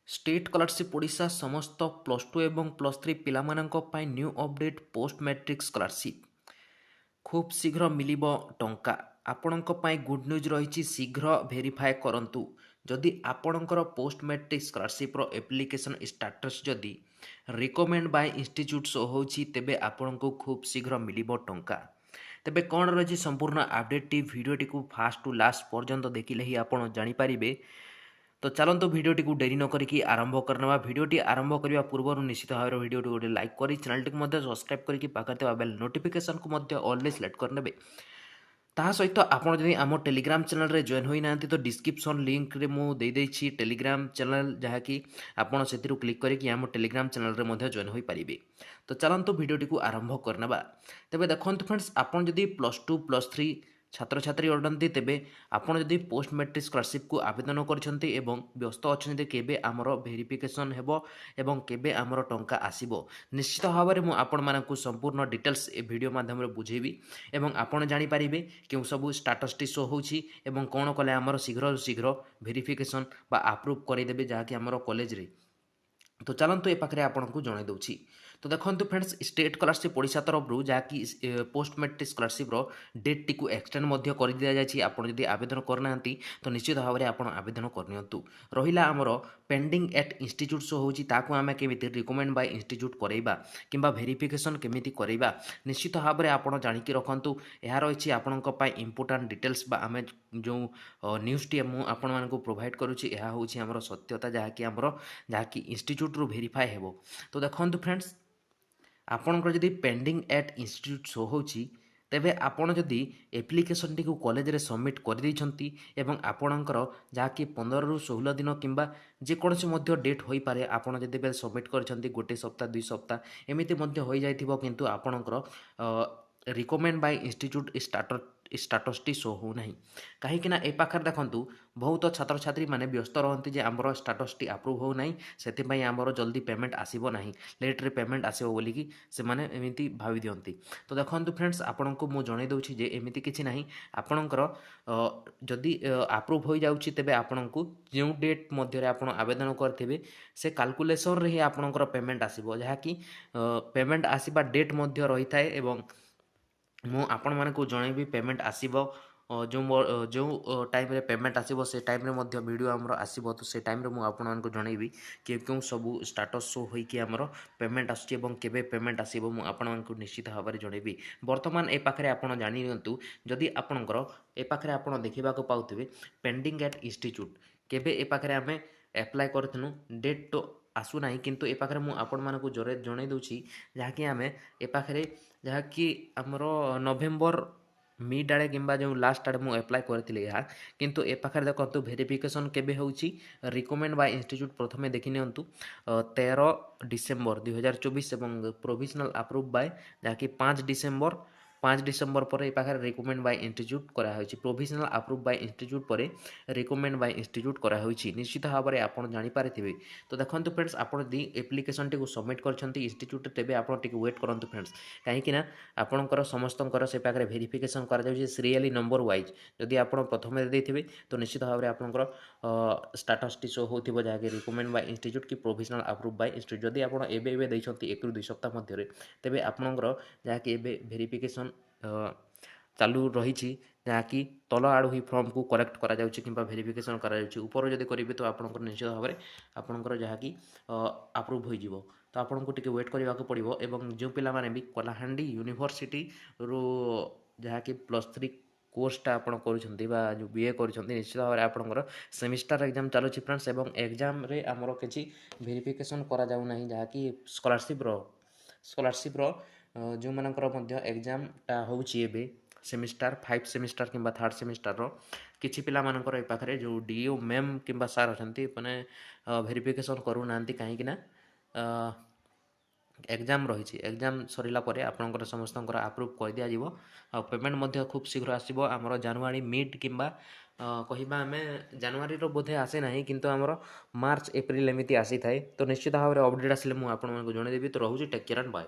State scholarship Odisha समस्त +2 एवं +3 पिलामानंक पाई new update post matric scholarship खूब शीघ्र मिलिबो टंका आपणक पाई गुड न्यूज रही शीघ्र भेरीफाए करंतु जदि आपणकर पोस्ट मैट्रिक स्कॉलरशिप रो एप्लिकेशन स्टेटस जदि रिकमेंड बाय इंस्टीट्यूट शो होछि तेबे आपणको खूब शीघ्र मिलिबो टंका तेबे कौन रही संपूर्ण अपडेट टी वीडियोटी को फास्ट टू लास्ट पर्यंत देखिले ही आपण जानि पारिबे। तो चलते भिडटी को डेरी नक आरंभ करना भिडटी आरंभ करने पूर्व निश्चित भाव में भिडियो गोटे लाइक कर चैनल को सब्सक्राइब करके पाखे बेल नोटिफिकेशन को ऑलवेज सिलेक्ट करने ता सहित आपड़ जब आम टेलीग्राम चैनल रे जॉइन होना तो डिस्क्रिप्शन लिंक रे मुझे टेलीग्राम चैनल जहाँकि आपड़ से क्लिक करके आम टेलीग्राम चैनल रे जॉइन हो पारे। तो चलते भिडटी को आरंभ करना तेज देखो फ्रेंड्स आपड़ जदि +2 +3 छात्र छात्री अटंती तेबे आपण जदि पोस्ट मैट्रिक स्कॉलरशिप को आवेदन करछंती एवं व्यस्त अछंती केबे आमर वेरिफिकेशन हेबो एवं केबे आमर टंका आसीबो निश्चित भाव में आपण मानकु संपूर्ण डिटेल्स ए वीडियो माध्यम रे बुझेबी एवं आपण जानि पारिबे केउ सब स्टेटस टी शो होउछि एवं कोन कले आमर शीघ्र शीघ्र वेरिफिकेशन बा अप्रूव करि देबे जहाँकि आमर कॉलेज रे। तो चलतु ए पाखे आपको जन दूसरी। तो देखो फ्रेंड्स स्टेट स्कॉलरशिप ओडिशा तरफ जहाँकि पोस्ट मैट्रिक स्कॉलरशिप डेट टी एक्सटेंड कर दि जाए आप आवेदन करना तो निश्चित भाव में आप आवेदन करनी रहा आमर पेंडिंग एट इंस्टीट्यूट शो होची आम केमी रिकमेंड बाय इंस्टीट्यूट करवा कि वेरिफिकेशन केमी करवा निश्चित भाव में आप जाणिकी रखु यह रही आपण इंपोर्टाट डिटेल्स आम जो न्यूज़ टी मुझे प्रोवाइड करुँची यह हूँ आमर सत्यता जहाँकि आमर जहाँकि इंस्टीट्यूट रु वेरीफाए हेबो। तो देखो फ्रेंड्स आपणकर जदि पेंडिंग एट इंस्टीट्यूट शो होची तेबे आपण जदि एप्लिकेशन टी को कॉलेज रे सबमिट कर देइछंती एवं आपणकर जहाँकि 15 रु 16 दिन किंबा जेकोसी मध्य डेट होई पारे आपण जदि बेल सबमिट करछंती गोटे सप्ताह 2 सप्ताह एमिति मध्य होई जाइथिबो किंतु आपणकर recommend bye institute status T show हो नहीं कहीं ए पाखे देखूँ बहुत छात्र छात्री मैंने व्यस्त रहती जे आमर स्टाटस टी अप्रूव हो नहीं से आमर जल्दी पेमेंट आसब ना लेट्रे पेमेंट आसो बोलिकी से मैंने एमती भावी दिखती। तो देखो फ्रेंड्स आपन को मुझे जन दूसरी जे एमती किसी ना आपणकर जदि अप्रूव हो जाऊँगी तेरे आपण को जो डेट मध्य आप आवेदन करेंगे से काल्कुलेसन रे ही आपणकर पेमेंट आसब जहाँकि पेमेंट आसवा डेट मध्य रही थाए मु आपण मानकु जनइबी पेमेंट आसीबो जो टाइम रे पेमेंट आसीबो से टाइम रे मध्य वीडियो हमरो आसीबो तो से टाइम रे मु आपण मानकु जनइबी कि क्यों सब स्टेटस शो होई कि हमरो पेमेंट आसी एवं केबे पेमेंट आसीबो मु आपण मानकु निश्चित भाव में जनइबी। वर्तमान ए पाखरे आपण जानि नियंतु जदि आपणकर ए पाखरे आपण देखिबा को पाउथिबे पेंडिंग एट इंस्टीट्यूट केबे ए पाखरे हमें अप्लाई करथनु डेट तो आसु नाही किंतु ए पाखरे मु आपण मानकु जणै दउछि जहाँकि आमे ए पाखरे जहाँकि आमर नवेम्बर मिड आड़े कि जो लास्ट आड़े मुझे एप्लाय करी किंतु ए पाखे देखो वेरिफिकेशन केबे होउछि रिकमेंड बाय इंस्टीट्यूट प्रथमे देखि नियंतु 13 डिसेम्बर 2024 एवं प्रोविजनल अप्रूव बाय जहाँकि 5 डिसेम्बर पर ए पाखे रिकमेंड बाय इंस्टीट्यूट कराई प्रोविजनल अप्रूव बाय इंस्टीट्यूट पर रिकमेंड बाय इंस्टीट्यूट कराई निश्चित भाव में आप जानीपारे। तो देखो फ्रेंड्स आपड़ एप्लिकेशन टी सबमिट कर इंस्टीट्यूट तेज आप वेट करूँ फ्रेंड्स कहीं आपणकर समस्त से पाखे वेरिफिकेशन कर सीरियली नंबर वाइज जदि आप प्रथम देते तो निश्चित भाव में आपंकर स्टेटस टी शो हो जहाँकि रिकमेंड बाय इंस्टीट्यूट कि प्रोविजनल अप्रूव बाय इंस्टीट्यूट जदि आप एवं 1 ରୁ 2 सप्ताह मध्य तेज आपंकर जहाँकि वेरिफिकेशन चालू रही जहाँकि तल आड़ू ही फॉर्म को करेक्ट करा वेरिफिकेशन करा ऊपर जब करेंगे तो आपंकर निश्चित भाव में आपंकर जहाँकि अप्रूव हो तो आपन को टिके वेट करने को पड़ो एवं जो पिला माने भी कलाहांडी यूनिवर्सिटी रू जहाँकि +3 कोर्सटा आप जो बीए कर निश्चित भाव में आपंकर सेमिस्टर एग्जाम चलुँ फ्रेंड्स एवं एग्जाम रे आमर किसी वेरिफिकेशन करा जाऊ नहीं जहाँकि स्कॉलरशिप जो मानकर एग्जामटा होउछि सेमिस्टर 5 सेमिस्टर कि 3rd सेमिस्टर किछि पिला मानकर ए पाखरे जो डीओ मैम किंबा सार अछंती माने वेरिफिकेशन करू नांती कहीं ना एग्जाम रही एग्जाम सरिला परे आपनकर समस्तंकर अप्रूव कर दिया जिवो आ पेमेंट मध्य खूब शीघ्र आसीबो हमर जनवरी मिड किंबा कहिबा आमे जनवरी रो बोधे आसे नाही किंतु हमर मार्च एप्रिल एमिति आसी थाए। तो निश्चित भाव में अपडेट आसिले मु आपन मानकु जणे देबी। तो रहूची टेक केयर एंड बाय।